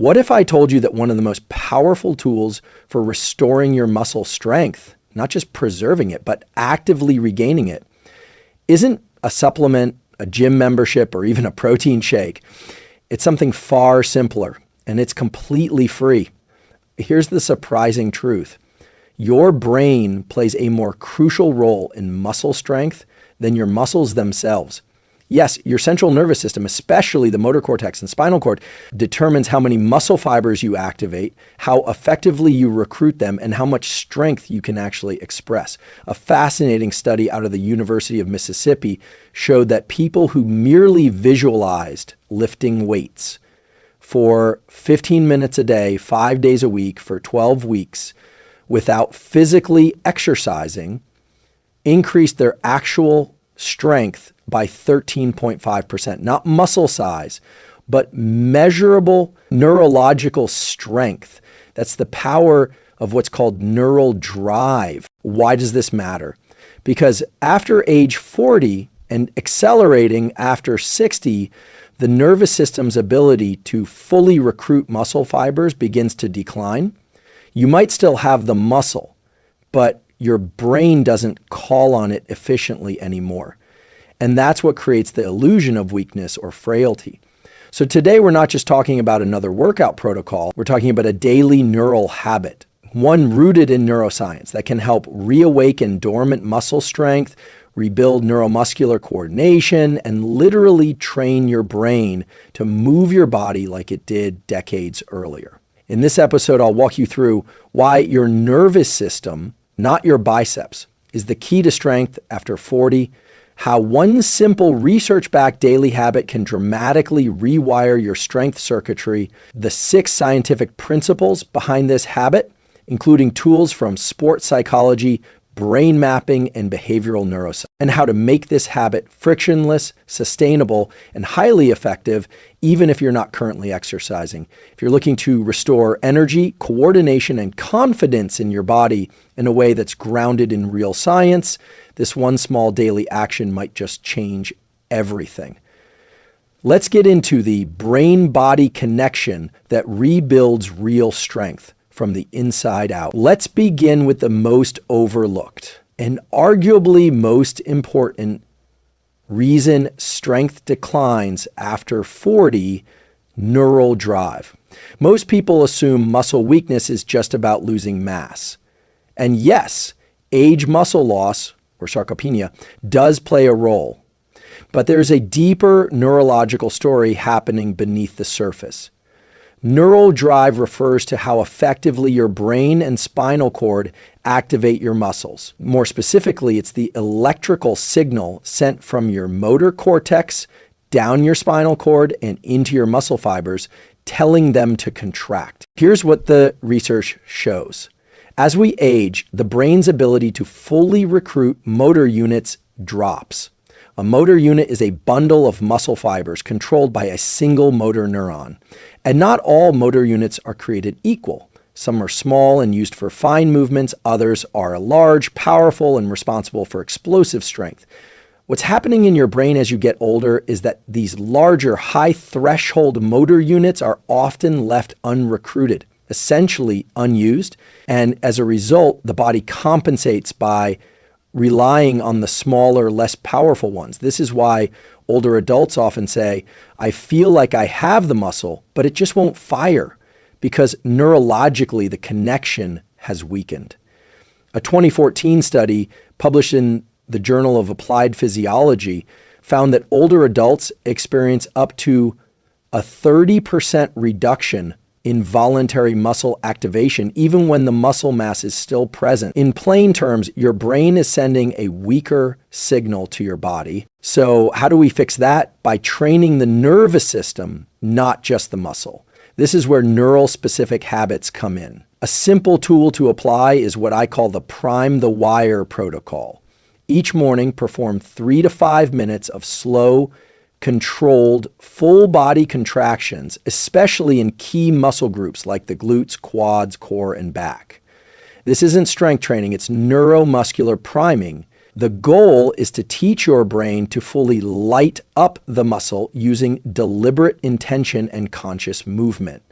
What if I told you that one of the most powerful tools for restoring your muscle strength, not just preserving it, but actively regaining it, isn't a supplement, a gym membership, or even a protein shake? It's something far simpler, and it's completely free. Here's the surprising truth. Your brain plays a more crucial role in muscle strength than your muscles themselves. Yes, your central nervous system, especially the motor cortex and spinal cord, determines how many muscle fibers you activate, how effectively you recruit them, and how much strength you can actually express. A fascinating study out of the University of Mississippi showed that people who merely visualized lifting weights for 15 minutes a day, 5 days a week for 12 weeks, without physically exercising, increased their actual strength by 13.5%. Not muscle size, but measurable neurological strength. That's the power of what's called neural drive. Why does this matter? Because after age 40 and accelerating after 60, the nervous system's ability to fully recruit muscle fibers begins to decline. You might still have the muscle, but your brain doesn't call on it efficiently anymore. And that's what creates the illusion of weakness or frailty. So today we're not just talking about another workout protocol, we're talking about a daily neural habit, one rooted in neuroscience that can help reawaken dormant muscle strength, rebuild neuromuscular coordination, and literally train your brain to move your body like it did decades earlier. In this episode, I'll walk you through why your nervous system, not your biceps, is the key to strength after 40, how one simple research-backed daily habit can dramatically rewire your strength circuitry, the 6 scientific principles behind this habit, including tools from sports psychology, brain mapping, and behavioral neuroscience, and how to make this habit frictionless, sustainable, and highly effective, even if you're not currently exercising. If you're looking to restore energy, coordination, and confidence in your body in a way that's grounded in real science, this one small daily action might just change everything. Let's get into the brain-body connection that rebuilds real strength from the inside out. Let's begin with the most overlooked and arguably most important reason strength declines after 40, neural drive. Most people assume muscle weakness is just about losing mass. And yes, age muscle loss, or sarcopenia, does play a role. But there's a deeper neurological story happening beneath the surface. Neural drive refers to how effectively your brain and spinal cord activate your muscles. More specifically, it's the electrical signal sent from your motor cortex down your spinal cord and into your muscle fibers, telling them to contract. Here's what the research shows. As we age, the brain's ability to fully recruit motor units drops. A motor unit is a bundle of muscle fibers controlled by a single motor neuron. And not all motor units are created equal. Some are small and used for fine movements. Others are large, powerful, and responsible for explosive strength. What's happening in your brain as you get older is that these larger, high-threshold motor units are often left unrecruited, essentially unused. And as a result, the body compensates by relying on the smaller, less powerful ones. This is why older adults often say, I feel like I have the muscle, but it just won't fire because neurologically the connection has weakened. A 2014 study published in the Journal of Applied Physiology found that older adults experience up to a 30% reduction in voluntary muscle activation, even when the muscle mass is still present. In plain terms, your brain is sending a weaker signal to your body. So how do we fix that? By training the nervous system, not just the muscle. This is where neural specific habits come in. A simple tool to apply is what I call the prime the wire protocol. Each morning, perform 3 to 5 minutes of slow, controlled, full body contractions, especially in key muscle groups like the glutes, quads, core, and back. This isn't strength training, it's neuromuscular priming. The goal is to teach your brain to fully light up the muscle using deliberate intention and conscious movement.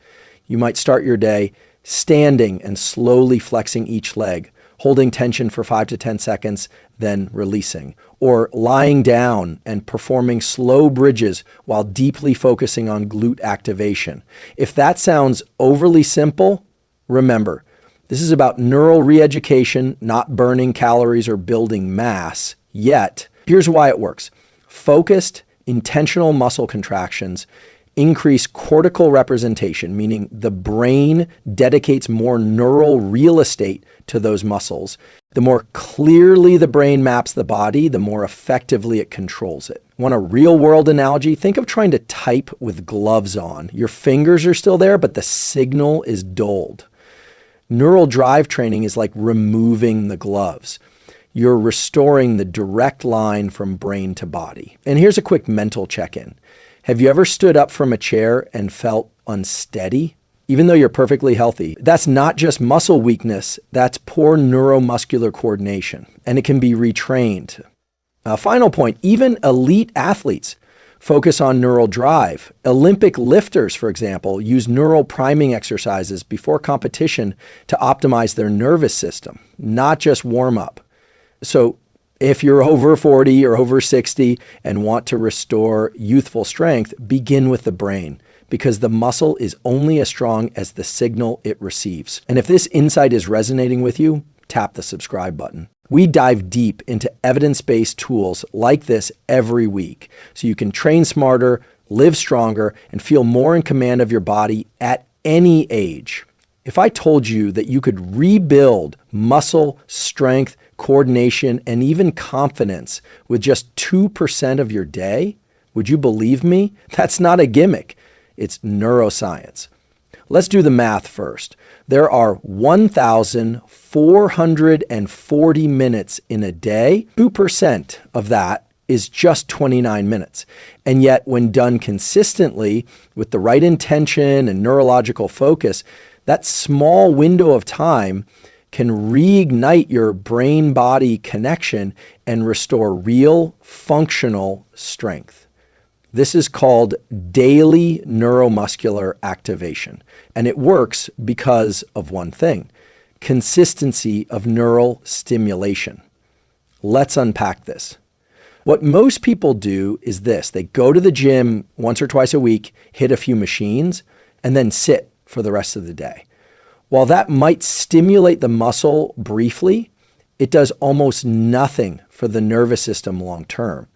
You might start your day standing and slowly flexing each leg, holding tension for 5 to 10 seconds, then releasing. Or lying down and performing slow bridges while deeply focusing on glute activation. If that sounds overly simple, remember, this is about neural re-education, not burning calories or building mass. Yet, here's why it works. Focused, intentional muscle contractions increase cortical representation, meaning the brain dedicates more neural real estate to those muscles. The more clearly the brain maps the body, the more effectively it controls it. Want a real-world analogy? Think of trying to type with gloves on. Your fingers are still there, but the signal is dulled. Neural drive training is like removing the gloves. You're restoring the direct line from brain to body. And here's a quick mental check-in. Have you ever stood up from a chair and felt unsteady? Even though you're perfectly healthy, that's not just muscle weakness, that's poor neuromuscular coordination, and it can be retrained. Final point, even elite athletes focus on neural drive. Olympic lifters, for example, use neural priming exercises before competition to optimize their nervous system, not just warm up. So if you're over 40 or over 60 and want to restore youthful strength, begin with the brain, because the muscle is only as strong as the signal it receives. And if this insight is resonating with you, tap the subscribe button. We dive deep into evidence-based tools like this every week, so you can train smarter, live stronger, and feel more in command of your body at any age. If I told you that you could rebuild muscle, strength, coordination, and even confidence with just 2% of your day, would you believe me? That's not a gimmick. It's neuroscience. Let's do the math first. There are 1,440 minutes in a day. 2% of that is just 29 minutes. And yet, when done consistently with the right intention and neurological focus, that small window of time can reignite your brain-body connection and restore real functional strength. This is called daily neuromuscular activation, and it works because of one thing: consistency of neural stimulation. Let's unpack this. What most people do is this: they go to the gym once or twice a week, hit a few machines, and then sit for the rest of the day. While that might stimulate the muscle briefly, it does almost nothing for the nervous system long term.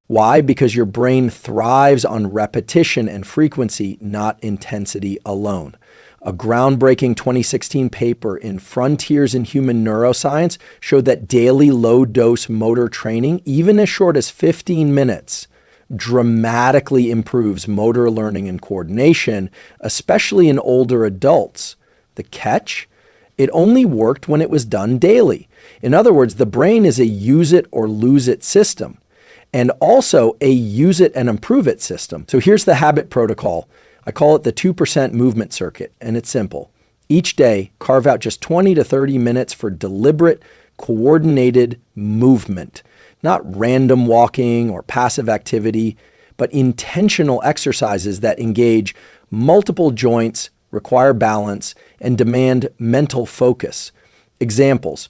Why? Because your brain thrives on repetition and frequency, not intensity alone. A groundbreaking 2016 paper in Frontiers in Human Neuroscience showed that daily low-dose motor training, even as short as 15 minutes, dramatically improves motor learning and coordination, especially in older adults. The catch? It only worked when it was done daily. In other words, the brain is a use it or lose it system, and also a use it and improve it system. So here's the habit protocol. I call it the 2% movement circuit, and it's simple. Each day, carve out just 20 to 30 minutes for deliberate, coordinated movement. Not random walking or passive activity, but intentional exercises that engage multiple joints, require balance, and demand mental focus. Examples: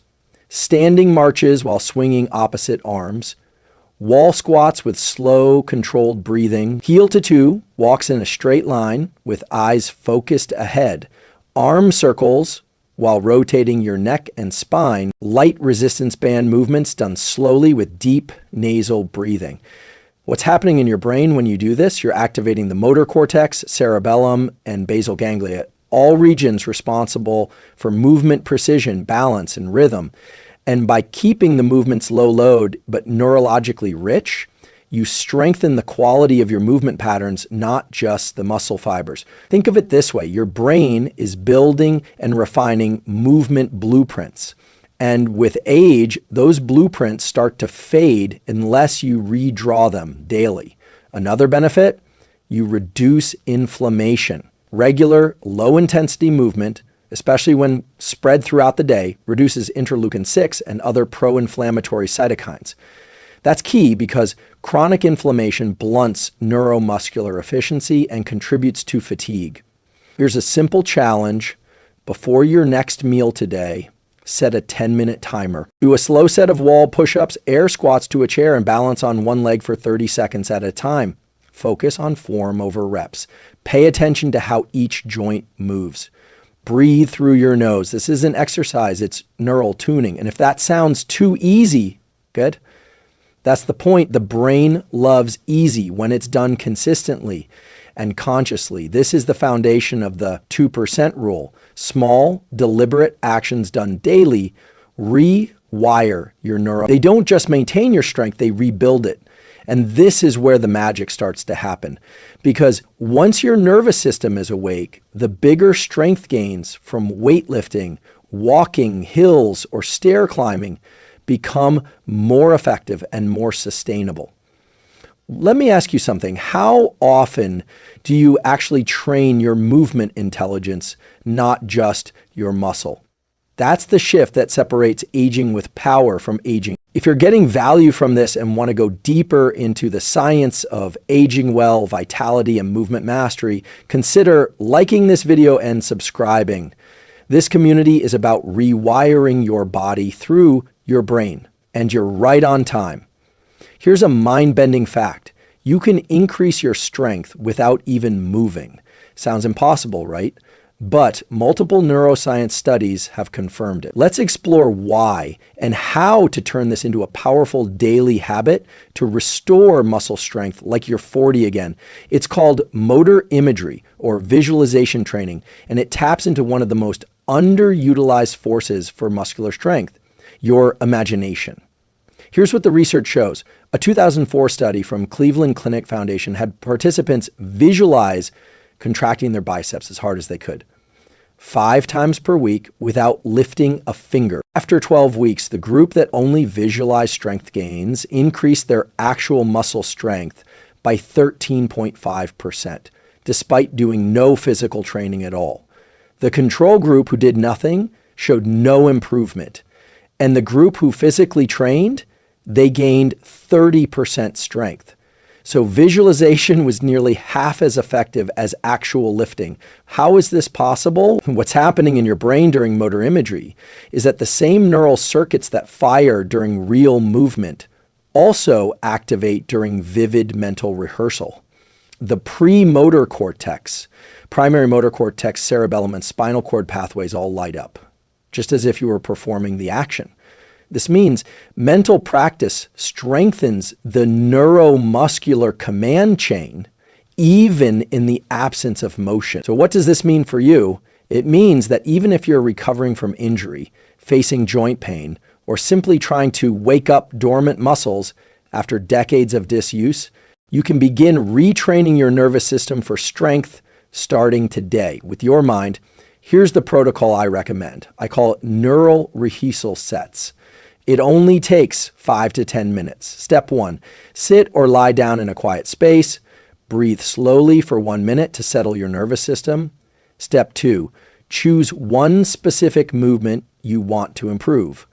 standing marches while swinging opposite arms, wall squats with slow, controlled breathing, heel to two, walks in a straight line with eyes focused ahead, arm circles while rotating your neck and spine, light resistance band movements done slowly with deep nasal breathing. What's happening in your brain when you do this? You're activating the motor cortex, cerebellum, and basal ganglia, all regions responsible for movement precision, balance, and rhythm. And by keeping the movements low load but neurologically rich, you strengthen the quality of your movement patterns, not just the muscle fibers. Think of it this way: your brain is building and refining movement blueprints. And with age, those blueprints start to fade unless you redraw them daily. Another benefit: you reduce inflammation. Regular, low-intensity movement, especially when spread throughout the day, reduces interleukin-6 and other pro-inflammatory cytokines. That's key because chronic inflammation blunts neuromuscular efficiency and contributes to fatigue. Here's a simple challenge. Before your next meal today, set a 10-minute timer. Do a slow set of wall push-ups, air squats to a chair, and balance on one leg for 30 seconds at a time. Focus on form over reps. Pay attention to how each joint moves. Breathe through your nose. This isn't exercise, it's neural tuning. And if that sounds too easy, good. That's the point. The brain loves easy when it's done consistently and consciously. This is the foundation of the 2% rule. Small, deliberate actions done daily rewire your neural. They don't just maintain your strength, they rebuild it. And this is where the magic starts to happen. Because once your nervous system is awake, the bigger strength gains from weightlifting, walking, hills, or stair climbing become more effective and more sustainable. Let me ask you something. How often do you actually train your movement intelligence, not just your muscle? That's the shift that separates aging with power from aging. If you're getting value from this and want to go deeper into the science of aging well, vitality, and movement mastery, consider liking this video and subscribing. This community is about rewiring your body through your brain, and you're right on time. Here's a mind-bending fact. You can increase your strength without even moving. Sounds impossible, right? But multiple neuroscience studies have confirmed it. Let's explore why and how to turn this into a powerful daily habit to restore muscle strength like you're 40 again. It's called motor imagery or visualization training, and it taps into one of the most underutilized forces for muscular strength, your imagination. Here's what the research shows. A 2004 study from Cleveland Clinic Foundation had participants visualize contracting their biceps as hard as they could, 5 times per week without lifting a finger. After 12 weeks, the group that only visualized strength gains increased their actual muscle strength by 13.5%, despite doing no physical training at all. The control group who did nothing showed no improvement. And the group who physically trained, they gained 30% strength. So visualization was nearly half as effective as actual lifting. How is this possible? What's happening in your brain during motor imagery is that the same neural circuits that fire during real movement also activate during vivid mental rehearsal. The premotor cortex, primary motor cortex, cerebellum, and spinal cord pathways all light up, just as if you were performing the action. This means mental practice strengthens the neuromuscular command chain, even in the absence of motion. So what does this mean for you? It means that even if you're recovering from injury, facing joint pain, or simply trying to wake up dormant muscles after decades of disuse, you can begin retraining your nervous system for strength starting today. With your mind, here's the protocol I recommend. I call it neural rehearsal sets. It only takes 5 to 10 minutes. Step 1, sit or lie down in a quiet space. Breathe slowly for 1 minute to settle your nervous system. Step 2, choose one specific movement you want to improve,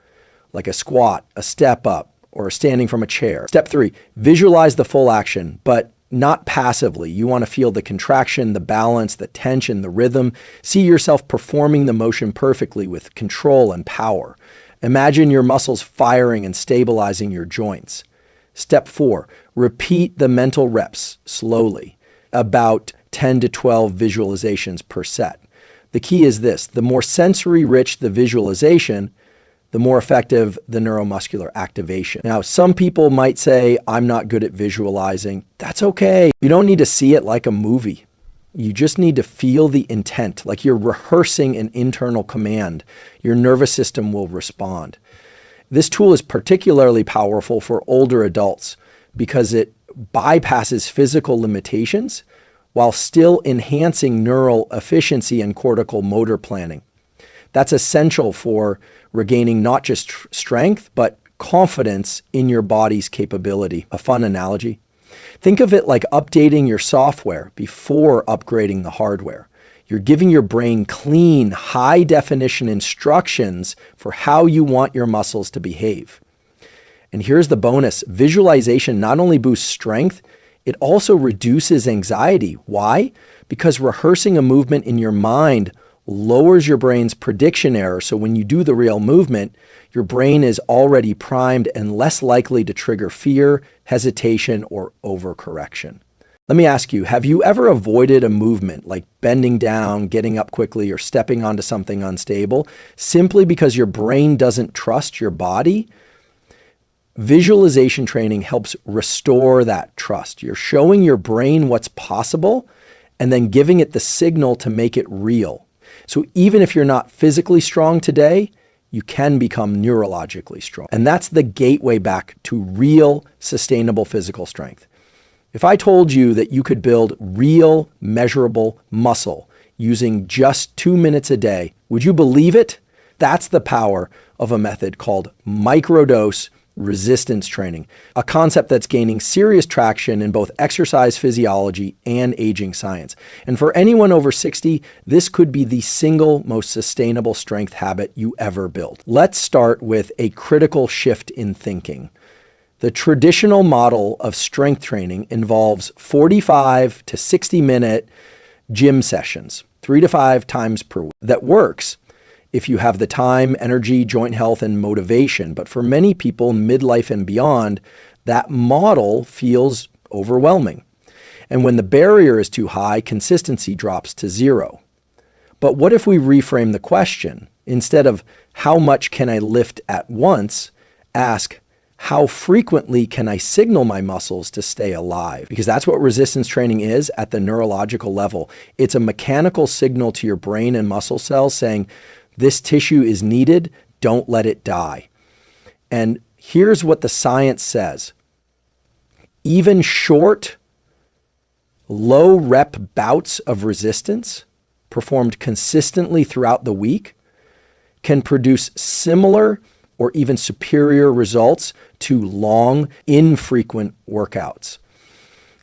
like a squat, a step up, or standing from a chair. Step 3, visualize the full action, but not passively. You want to feel the contraction, the balance, the tension, the rhythm. See yourself performing the motion perfectly with control and power. Imagine your muscles firing and stabilizing your joints. Step 4, repeat the mental reps slowly, about 10 to 12 visualizations per set. The key is this: the more sensory rich the visualization, the more effective the neuromuscular activation. Now, some people might say, I'm not good at visualizing. That's okay. You don't need to see it like a movie. You just need to feel the intent, like you're rehearsing an internal command. Your nervous system will respond. This tool is particularly powerful for older adults because it bypasses physical limitations while still enhancing neural efficiency and cortical motor planning. That's essential for regaining not just strength, but confidence in your body's capability. A fun analogy. Think of it like updating your software before upgrading the hardware. You're giving your brain clean, high-definition instructions for how you want your muscles to behave. And here's the bonus. Visualization not only boosts strength, It also reduces anxiety. Why? Because rehearsing a movement in your mind lowers your brain's prediction error. So when you do the real movement, your brain is already primed and less likely to trigger fear, hesitation, or overcorrection. Let me ask you, have you ever avoided a movement like bending down, getting up quickly, or stepping onto something unstable simply because your brain doesn't trust your body? Visualization training helps restore that trust. You're showing your brain what's possible and then giving it the signal to make it real. So even if you're not physically strong today, you can become neurologically strong. And that's the gateway back to real, sustainable physical strength. If I told you that you could build real, measurable muscle using just 2 minutes a day, would you believe it? That's the power of a method called microdose resistance training, a concept that's gaining serious traction in both exercise physiology and aging science. And for anyone over 60, this could be the single most sustainable strength habit you ever build. Let's start with a critical shift in thinking. The traditional model of strength training involves 45 to 60-minute gym sessions, 3 to 5 times per week. That works if you have the time, energy, joint health, and motivation. But for many people, midlife and beyond, that model feels overwhelming. And when the barrier is too high, consistency drops to 0. But what if we reframe the question? Instead of how much can I lift at once, ask, how frequently can I signal my muscles to stay alive? Because that's what resistance training is at the neurological level. It's a mechanical signal to your brain and muscle cells saying, this tissue is needed, don't let it die. And here's what the science says. Even short, low rep bouts of resistance performed consistently throughout the week can produce similar or even superior results to long, infrequent workouts.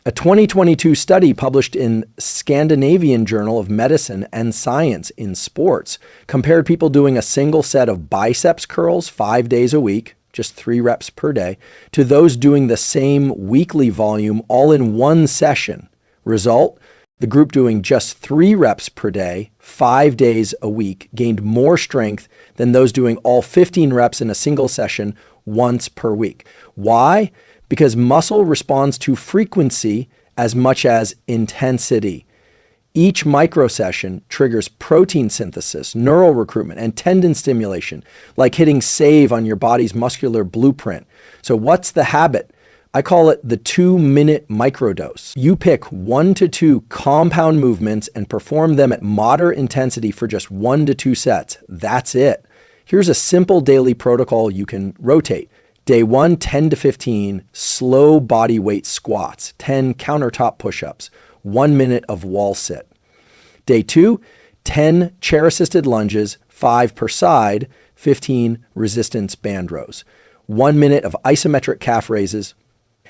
A 2022 study published in Scandinavian Journal of Medicine and Science in Sports compared people doing a single set of biceps curls 5 days a week, just 3 reps per day, to those doing the same weekly volume all in one session. Result, the group doing just 3 reps per day, 5 days a week, gained more strength than those doing all 15 reps in a single session once per week. Why? Because muscle responds to frequency as much as intensity. Each microsession triggers protein synthesis, neural recruitment, and tendon stimulation, like hitting save on your body's muscular blueprint. So what's the habit? I call it the 2-minute microdose. You pick 1 to 2 compound movements and perform them at moderate intensity for just 1 to 2 sets. That's it. Here's a simple daily protocol you can rotate. Day 1, 10 to 15 slow body weight squats, 10 countertop push-ups, 1 minute of wall sit. Day 2, 10 chair-assisted lunges, 5 per side, 15 resistance band rows, 1 minute of isometric calf raises.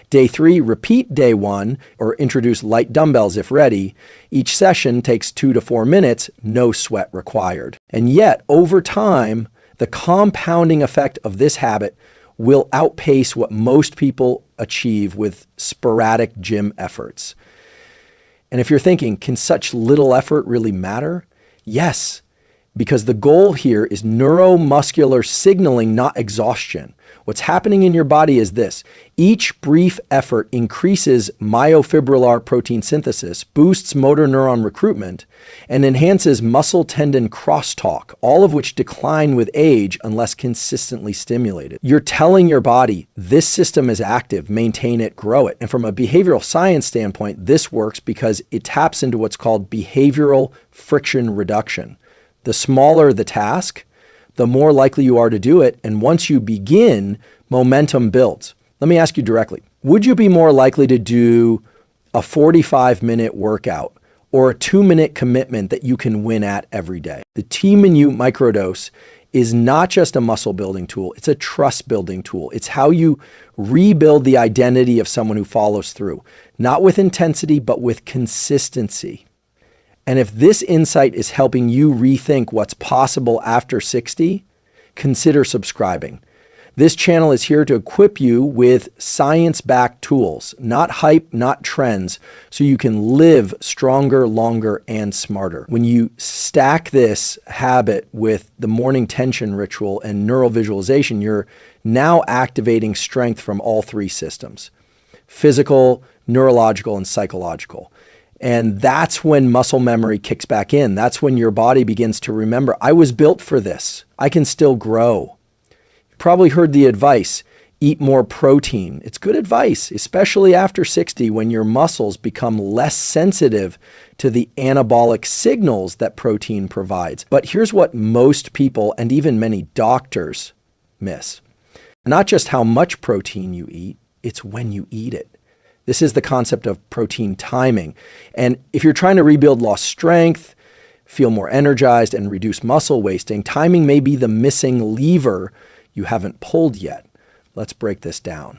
Day 3, repeat day 1 or introduce light dumbbells if ready. Each session takes 2 to 4 minutes, no sweat required. And yet, over time, the compounding effect of this habit will outpace what most people achieve with sporadic gym efforts. And if you're thinking, can such little effort really matter? Yes, because the goal here is neuromuscular signaling, not exhaustion. What's happening in your body is this. Each brief effort increases myofibrillar protein synthesis, boosts motor neuron recruitment, and enhances muscle tendon crosstalk, all of which decline with age unless consistently stimulated. You're telling your body, this system is active, maintain it, grow it. And from a behavioral science standpoint, this works because it taps into what's called behavioral friction reduction. The smaller the task, the more likely you are to do it. And once you begin, momentum builds. Let me ask you directly, would you be more likely to do a 45-minute workout or a 2-minute commitment that you can win at every day? The Team in You microdose is not just a muscle building tool, it's a trust building tool. It's how you rebuild the identity of someone who follows through, not with intensity, but with consistency. And if this insight is helping you rethink what's possible after 60, consider subscribing. This channel is here to equip you with science-backed tools, not hype, not trends, so you can live stronger, longer, and smarter. When you stack this habit with the morning tension ritual and neural visualization, you're now activating strength from all three systems: physical, neurological, and psychological. And that's when muscle memory kicks back in. That's when your body begins to remember, I was built for this. I can still grow. Probably heard the advice, eat more protein. It's good advice, especially after 60 when your muscles become less sensitive to the anabolic signals that protein provides. But here's what most people and even many doctors miss. Not just how much protein you eat, it's when you eat it. This is the concept of protein timing. And if you're trying to rebuild lost strength, feel more energized, and reduce muscle wasting, timing may be the missing lever you haven't pulled yet. Let's break this down.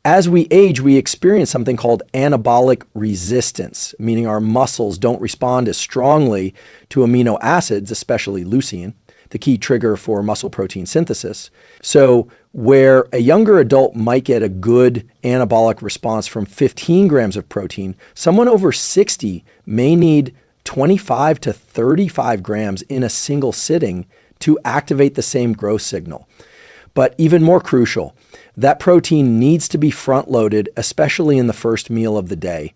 As we age, we experience something called anabolic resistance, meaning our muscles don't respond as strongly to amino acids, especially leucine, the key trigger for muscle protein synthesis. So where a younger adult might get a good anabolic response from 15 grams of protein, someone over 60 may need 25 to 35 grams in a single sitting to activate the same growth signal. But even more crucial, that protein needs to be front-loaded, especially in the first meal of the day.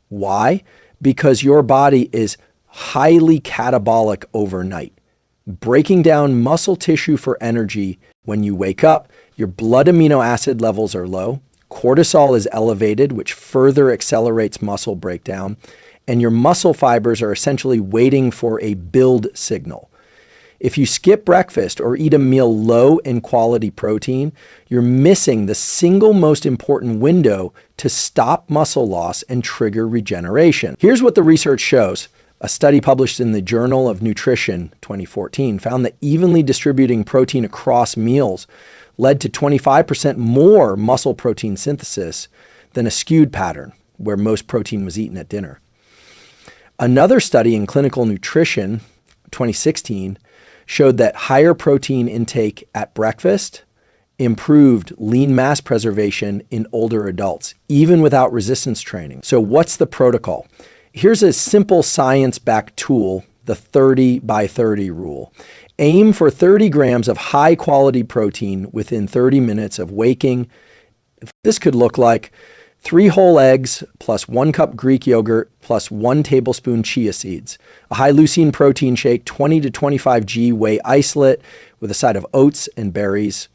Why? Because your body is highly catabolic overnight, breaking down muscle tissue for energy. When you wake up, your blood amino acid levels are low, cortisol is elevated, which further accelerates muscle breakdown, and your muscle fibers are essentially waiting for a build signal. If you skip breakfast or eat a meal low in quality protein, you're missing the single most important window to stop muscle loss and trigger regeneration. Here's what the research shows. A study published in the Journal of Nutrition 2014 found that evenly distributing protein across meals led to 25% more muscle protein synthesis than a skewed pattern where most protein was eaten at dinner. Another study in Clinical Nutrition 2016 showed that higher protein intake at breakfast improved lean mass preservation in older adults, even without resistance training. So what's the protocol? Here's a simple science-backed tool, the 30 by 30 rule. Aim for 30 grams of high-quality protein within 30 minutes of waking. This could look like 3 whole eggs plus 1 cup Greek yogurt plus 1 tablespoon chia seeds, a high leucine protein shake, 20 to 25 G whey isolate with a side of oats and berries,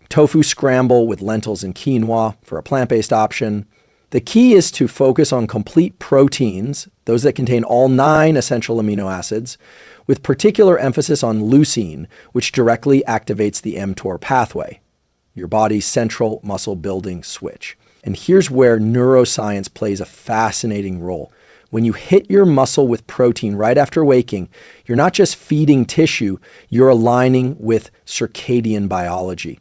tofu scramble with lentils and quinoa for a plant-based option. The key is to focus on complete proteins, those that contain all 9 essential amino acids, with particular emphasis on leucine, which directly activates the mTOR pathway, your body's central muscle building switch. And here's where neuroscience plays a fascinating role. When you hit your muscle with protein right after waking, you're not just feeding tissue, you're aligning with circadian biology.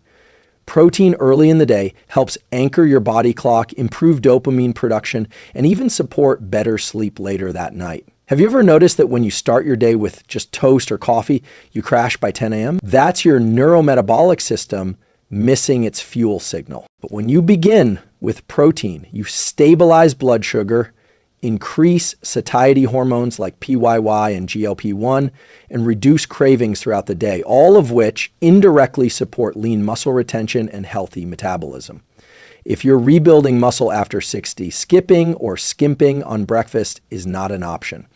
Protein early in the day helps anchor your body clock, improve dopamine production, and even support better sleep later that night. Have you ever noticed that when you start your day with just toast or coffee, you crash by 10 a.m.? That's your neurometabolic system missing its fuel signal. But when you begin with protein, you stabilize blood sugar, increase satiety hormones like PYY and GLP-1, and reduce cravings throughout the day, all of which indirectly support lean muscle retention and healthy metabolism. If you're rebuilding muscle after 60, skipping or skimping on breakfast is not an option.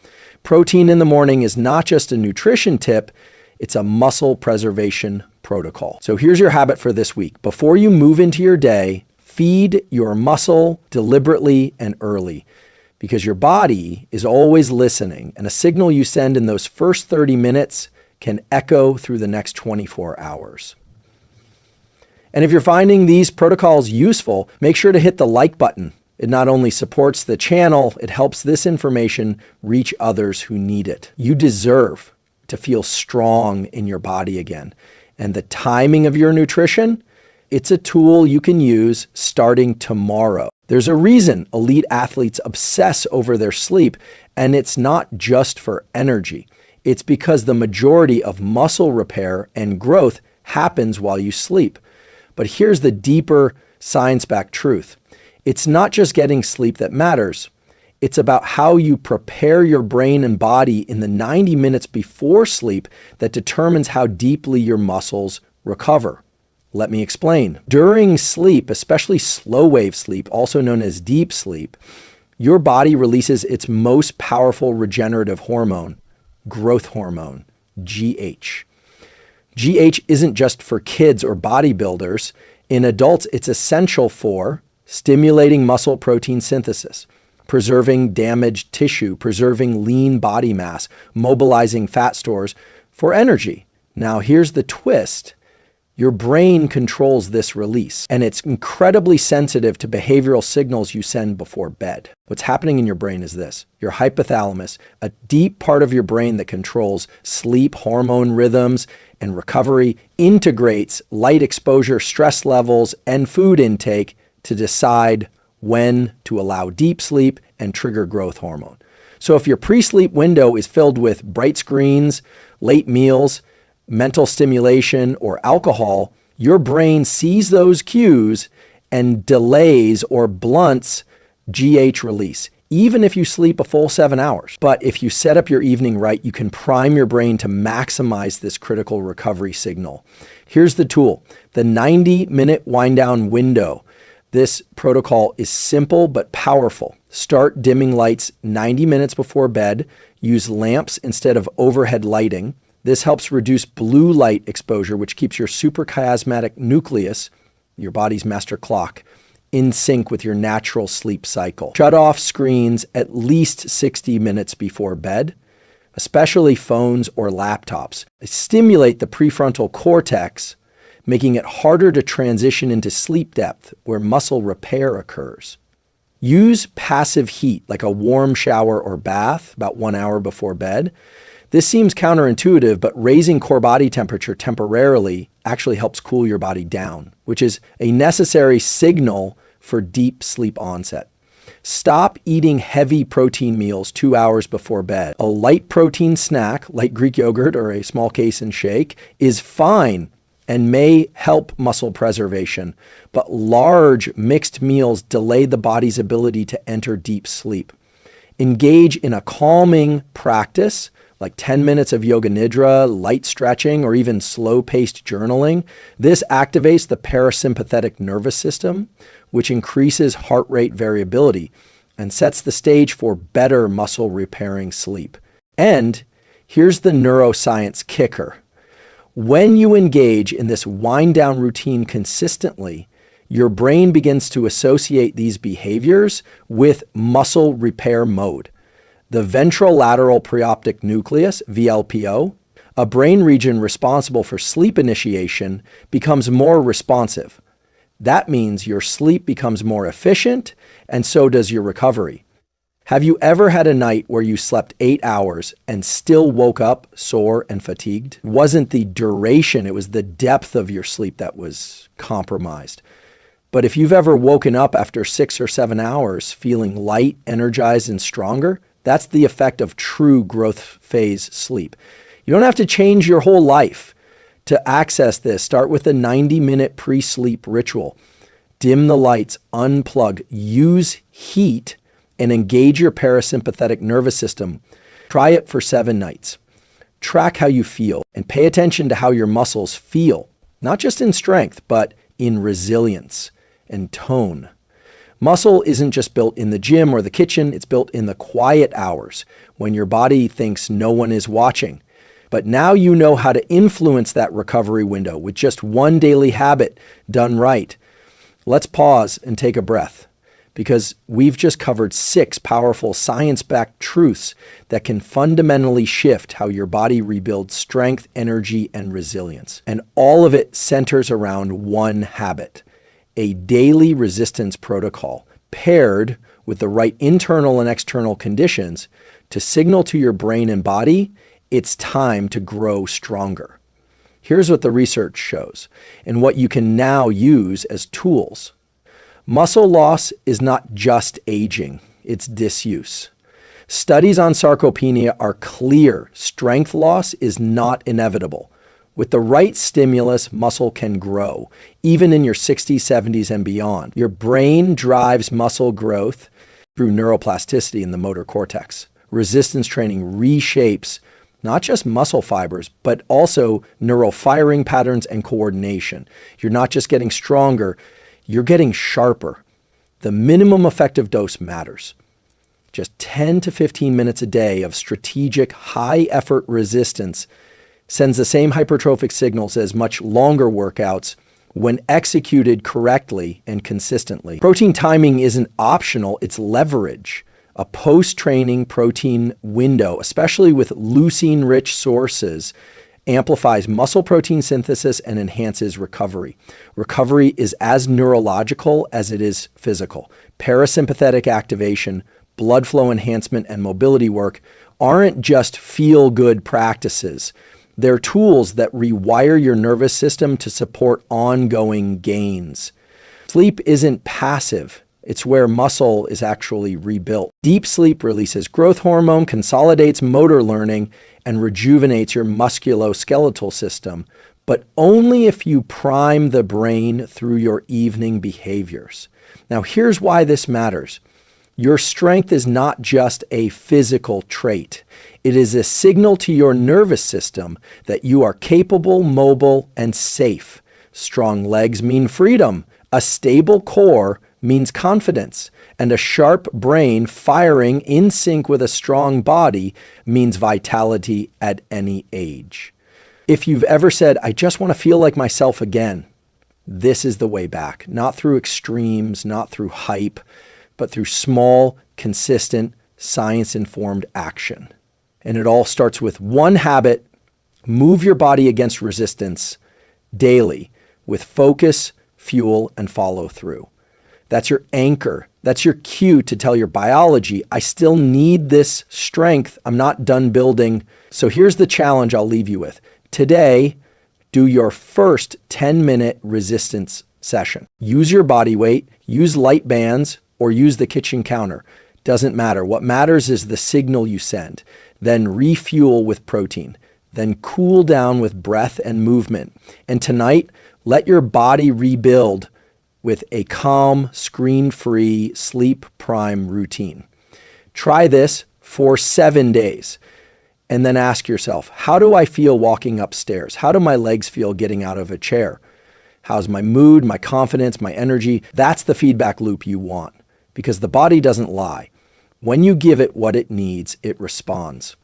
Protein in the morning is not just a nutrition tip, it's a muscle preservation protocol. So here's your habit for this week. Before you move into your day, feed your muscle deliberately and early, because your body is always listening, and a signal you send in those first 30 minutes can echo through the next 24 hours. And if you're finding these protocols useful, make sure to hit the like button. It not only supports the channel, it helps this information reach others who need it. You deserve to feel strong in your body again. And the timing of your nutrition, it's a tool you can use starting tomorrow. There's a reason elite athletes obsess over their sleep, and it's not just for energy. It's because the majority of muscle repair and growth happens while you sleep. But here's the deeper science-backed truth. It's not just getting sleep that matters. It's about how you prepare your brain and body in the 90 minutes before sleep that determines how deeply your muscles recover. Let me explain. During sleep, especially slow wave sleep, also known as deep sleep, your body releases its most powerful regenerative hormone, growth hormone, GH. GH isn't just for kids or bodybuilders. In adults, it's essential for stimulating muscle protein synthesis, preserving damaged tissue, preserving lean body mass, mobilizing fat stores for energy. Now, here's the twist. Your brain controls this release, and it's incredibly sensitive to behavioral signals you send before bed. What's happening in your brain is this. Your hypothalamus, a deep part of your brain that controls sleep, hormone rhythms, and recovery, integrates light exposure, stress levels, and food intake to decide when to allow deep sleep and trigger growth hormone. So if your pre-sleep window is filled with bright screens, late meals, mental stimulation, or alcohol, your brain sees those cues and delays or blunts GH release, even if you sleep a full 7 hours. But if you set up your evening right, you can prime your brain to maximize this critical recovery signal. Here's the tool, the 90-minute wind-down window. This protocol is simple but powerful. Start dimming lights 90 minutes before bed. Use lamps instead of overhead lighting. This helps reduce blue light exposure, which keeps your suprachiasmatic nucleus, your body's master clock, in sync with your natural sleep cycle. Shut off screens at least 60 minutes before bed, especially phones or laptops. Stimulate the prefrontal cortex, making it harder to transition into sleep depth where muscle repair occurs. Use passive heat like a warm shower or bath about 1 hour before bed. This seems counterintuitive, but raising core body temperature temporarily actually helps cool your body down, which is a necessary signal for deep sleep onset. Stop eating heavy protein meals 2 hours before bed. A light protein snack, like Greek yogurt or a small casein shake, is fine and may help muscle preservation, but large mixed meals delay the body's ability to enter deep sleep. Engage in a calming practice, like 10 minutes of yoga nidra, light stretching, or even slow-paced journaling. This activates the parasympathetic nervous system, which increases heart rate variability and sets the stage for better muscle repairing sleep. And here's the neuroscience kicker. When you engage in this wind-down routine consistently, your brain begins to associate these behaviors with muscle repair mode. The ventrolateral preoptic nucleus, VLPO, a brain region responsible for sleep initiation, becomes more responsive. That means your sleep becomes more efficient, and so does your recovery. Have you ever had a night where you slept 8 hours and still woke up sore and fatigued? It wasn't the duration, it was the depth of your sleep that was compromised. But if you've ever woken up after 6 or 7 hours feeling light, energized, and stronger, that's the effect of true growth phase sleep. You don't have to change your whole life to access this. Start with a 90-minute pre-sleep ritual. Dim the lights, unplug, use heat, and engage your parasympathetic nervous system. Try it for 7 nights. Track how you feel and pay attention to how your muscles feel, not just in strength, but in resilience and tone. Muscle isn't just built in the gym or the kitchen, it's built in the quiet hours when your body thinks no one is watching. But now you know how to influence that recovery window with just one daily habit done right. Let's pause and take a breath, because we've just covered 6 powerful science-backed truths that can fundamentally shift how your body rebuilds strength, energy, and resilience. And all of it centers around one habit: a daily resistance protocol paired with the right internal and external conditions to signal to your brain and body it's time to grow stronger. Here's what the research shows and what you can now use as tools. Muscle loss is not just aging, it's disuse. Studies on sarcopenia are clear. Strength loss is not inevitable. With the right stimulus, muscle can grow, even in your 60s, 70s, and beyond. Your brain drives muscle growth through neuroplasticity in the motor cortex. Resistance training reshapes not just muscle fibers, but also neural firing patterns and coordination. You're not just getting stronger, you're getting sharper. The minimum effective dose matters. Just 10 to 15 minutes a day of strategic, high-effort resistance sends the same hypertrophic signals as much longer workouts when executed correctly and consistently. Protein timing isn't optional, it's leverage. A post-training protein window, especially with leucine-rich sources, amplifies muscle protein synthesis and enhances recovery. Recovery is as neurological as it is physical. Parasympathetic activation, blood flow enhancement, and mobility work aren't just feel-good practices. They're tools that rewire your nervous system to support ongoing gains. Sleep isn't passive. It's where muscle is actually rebuilt. Deep sleep releases growth hormone, consolidates motor learning, and rejuvenates your musculoskeletal system, but only if you prime the brain through your evening behaviors. Now, here's why this matters. Your strength is not just a physical trait. It is a signal to your nervous system that you are capable, mobile, and safe. Strong legs mean freedom. A stable core means confidence, and a sharp brain firing in sync with a strong body means vitality at any age. If you've ever said, I just want to feel like myself again, this is the way back. Not through extremes, not through hype, but through small, consistent, science-informed action. And it all starts with one habit: move your body against resistance daily with focus, fuel, and follow through. That's your anchor. That's your cue to tell your biology, I still need this strength. I'm not done building. So here's the challenge I'll leave you with. Today, do your first 10-minute resistance session. Use your body weight, use light bands, or use the kitchen counter. Doesn't matter. What matters is the signal you send. Then refuel with protein. Then cool down with breath and movement. And tonight, let your body rebuild with a calm, screen-free, sleep prime routine. Try this for 7 days. And then ask yourself, how do I feel walking upstairs? How do my legs feel getting out of a chair? How's my mood, my confidence, my energy? That's the feedback loop you want, because the body doesn't lie. When you give it what it needs, it responds.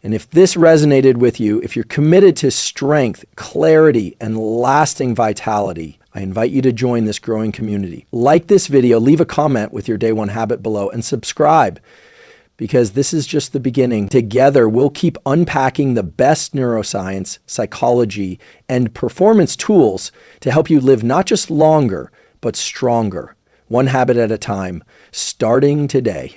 And if this resonated with you, if you're committed to strength, clarity, and lasting vitality, I invite you to join this growing community. Like this video, leave a comment with your day one habit below, and subscribe, because this is just the beginning. Together, we'll keep unpacking the best neuroscience, psychology, and performance tools to help you live not just longer, but stronger, one habit at a time, starting today.